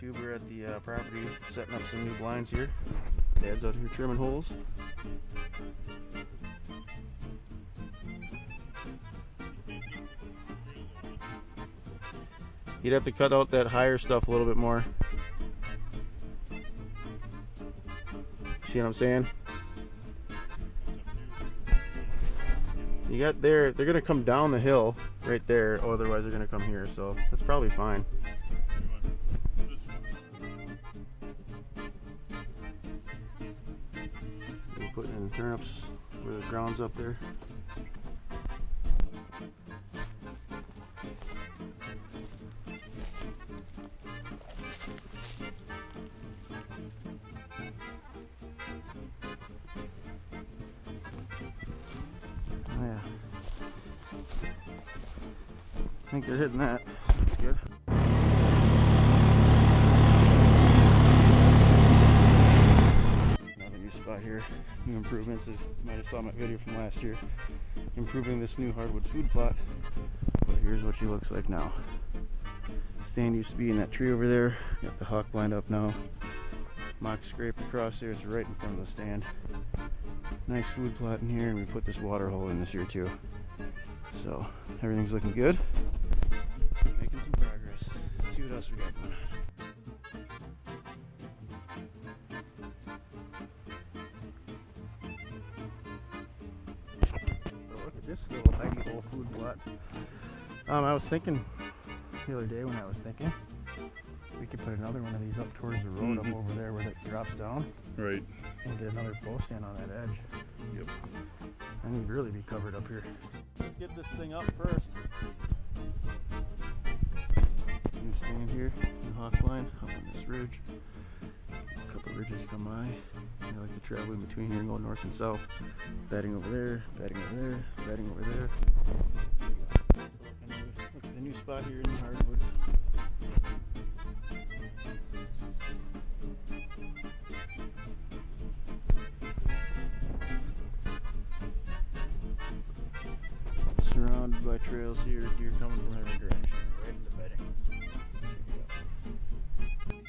YouTube. We're at the property setting up some new blinds here. Dad's out here trimming holes. You'd have to cut out that higher stuff a little bit more. See what I'm saying? You got there, they're gonna come down the hill right there, otherwise they're gonna come here, so that's probably fine. We're putting in turnips where the ground's up there. Yeah. I think they're hitting that. That's good. Another new spot here. New improvements. As you might have saw my video from last year. Improving this new hardwood food plot. But here's what she looks like now. Stand used to be in that tree over there. Got the hawk blind up now. Mock scrape across there. It's right in front of the stand. Nice food plot in here, and we put this water hole in this year too. So everything's looking good. Making some progress. Let's see what else we got going on. Oh, look at this little hidey hole food plot. I was thinking the other day we could put another one of these up towards the road up over there where it drops down. Right. And get another post stand on that edge. Yep. I need to really be covered up here. Let's get this thing up first. New stand here, new hawk line up on this ridge. A couple ridges come by. I like to travel in between here and go north and south. Bedding over there, bedding over there, bedding over there. Look at the new spot here in the hardwoods. Surrounded by trails here, deer coming from every direction, right in the bedding.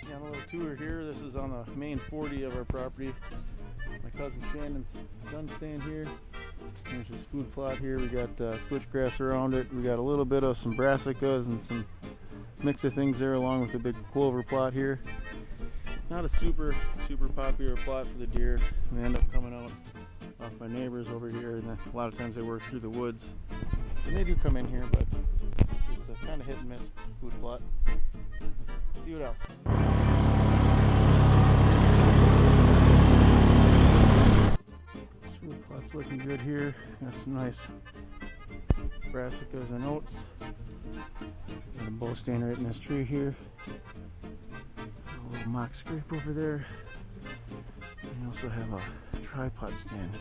Got a little tour here. This is on the main 40 of our property. My cousin Shannon's gun stand here. There's this food plot here. We got switchgrass around it. We got a little bit of some brassicas and some mix of things there, along with a big clover plot here. Not a super popular plot for the deer. They end up coming out off my neighbors over here, and then a lot of times they work through the woods. And they do come in here, but it's a kind of hit and miss food plot. Let's see what else. This food plot's looking good here. Got some nice brassicas and oats. Got a bow stand right in this tree here. A little mock scrape over there. And you also have a tripod stand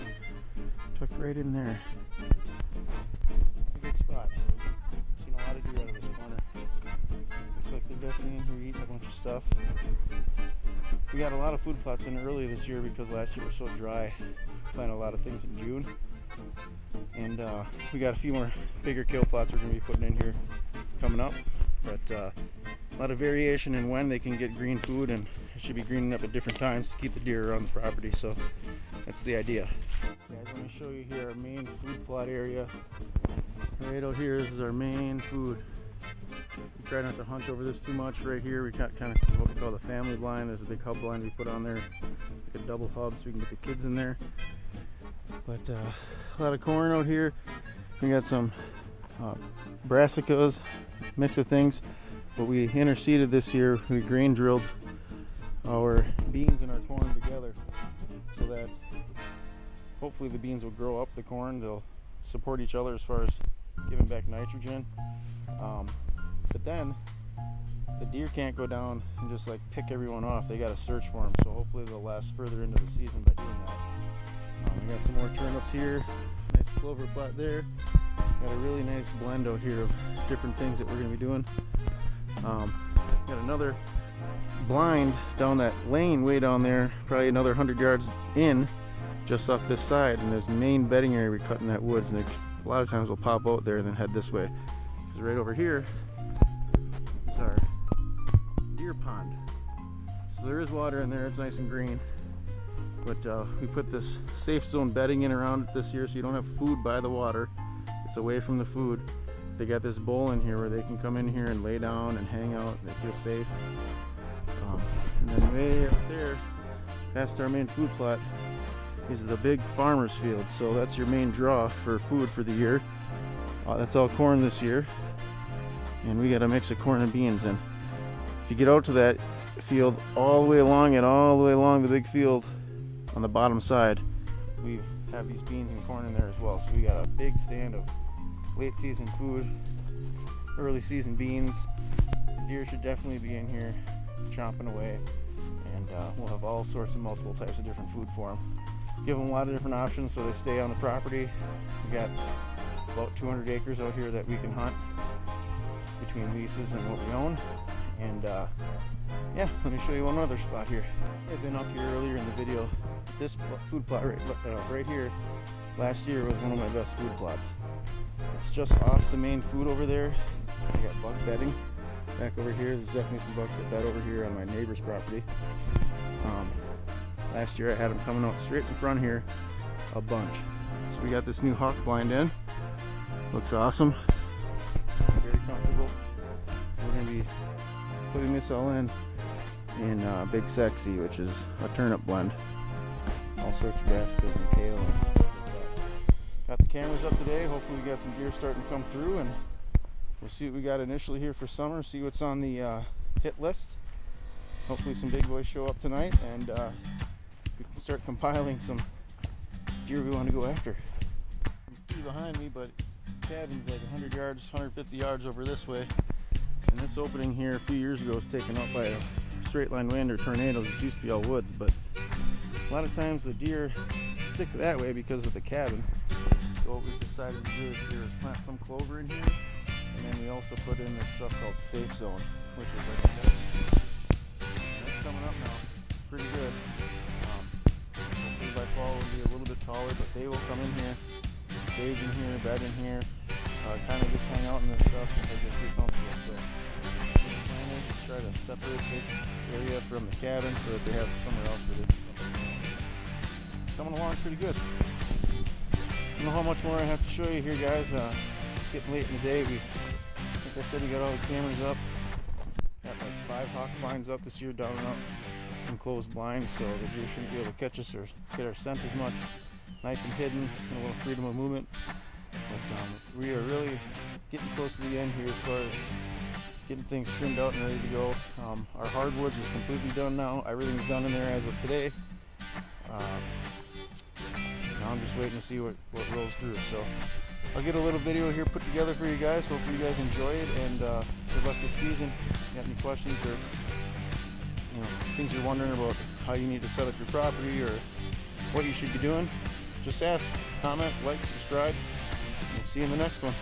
tucked right in there. It's a good spot. Seen a lot of deer out of this corner. Looks like they're definitely in here eating a bunch of stuff. We got a lot of food plots in early this year because last year was so dry. Planted a lot of things in June, and we got a few more bigger kill plots we're going to be putting in here coming up. But a lot of variation in when they can get green food, and it should be greening up at different times to keep the deer around the property. So that's the idea. Guys, let me show you here our main food plot area. Right out here, this is our main food. We try not to hunt over this too much. Right here we got kind of what we call the family blind. There's a big hub blind we put on there. It's like a double hub so we can get the kids in there. But a lot of corn out here. We got some brassicas, mix of things. But we interseeded this year. We grain drilled our beans and our corn together so that hopefully the beans will grow up the corn. They'll support each other as far as giving back nitrogen. But then the deer can't go down and just like pick everyone off. They got to search for them. So hopefully they'll last further into the season by doing that. We got some more turnips here. Nice clover plot there. Got a really nice blend out here of different things that we're going to be doing. Got another blind down that lane way down there, probably another 100 yards in, just off this side. And there's main bedding area we cut in that woods, and a lot of times we'll pop out there and then head this way. Because right over here is our deer pond. So there is water in there, it's nice and green. But we put this safe zone bedding in around it this year so you don't have food by the water. It's away from the food. They got this bowl in here where they can come in here and lay down and hang out and they feel safe. And then way up there, past our main food plot, is the big farmer's field. So that's your main draw for food for the year. That's all corn this year. And we got a mix of corn and beans. And if you get out to that field all the way along it, all the way along the big field, on the bottom side, we have these beans and corn in there as well. So we got a big stand of late season food, early season beans. The deer should definitely be in here chomping away, and we'll have all sorts of multiple types of different food for them. Give them a lot of different options so they stay on the property. We got about 200 acres out here that we can hunt between leases and what we own. And yeah, let me show you one other spot here. I've been up here earlier in the video. This food plot right here last year was one of my best food plots. It's just off the main food over there. I got buck bedding back over here. There's definitely some bucks that bed over here on my neighbor's property. Last year I had them coming out straight in front here a bunch. So we got this new hawk blind in. Looks awesome. Very comfortable. We're going to be putting this all in Big Sexy, which is a turnip blend. All sorts of brassicas and kale. Got the cameras up today. Hopefully we got some deer starting to come through, and we'll see what we got initially here for summer, see what's on the hit list. Hopefully some big boys show up tonight, and we can start compiling some deer we want to go after. You can see behind me, but cabin's like 100 yards, 150 yards over this way. And this opening here a few years ago was taken up by a straight line wind or tornadoes. It used to be all woods, but a lot of times the deer stick that way because of the cabin. So what we've decided to do is plant some clover in here, and then we also put in this stuff called safe zone, which is like that's coming up now, pretty good. Hopefully by fall it'll be a little bit taller, but they will come in here, stage in here, bed in here, kind of just hang out in this stuff because they're pretty comfortable. So the plan is to try to separate this area from the cabin so that they have somewhere else where they can come. It's coming along pretty good. I don't know how much more I have to show you here, guys. It's getting late in the day. Like I said, we got all the cameras up. Got like 5 hawk blinds up this year, down and up, and closed blinds, so the deer shouldn't be able to catch us or get our scent as much. Nice and hidden, and a little freedom of movement. But we are really getting close to the end here as far as getting things trimmed out and ready to go. Our hardwoods is completely done now. Everything's done in there as of today. Now I'm just waiting to see what rolls through. So I'll get a little video here put together for you guys. Hopefully you guys enjoy it, and good luck this season. If you got any questions or things you're wondering about how you need to set up your property or what you should be doing, just ask, comment, like, subscribe, and we'll see you in the next one.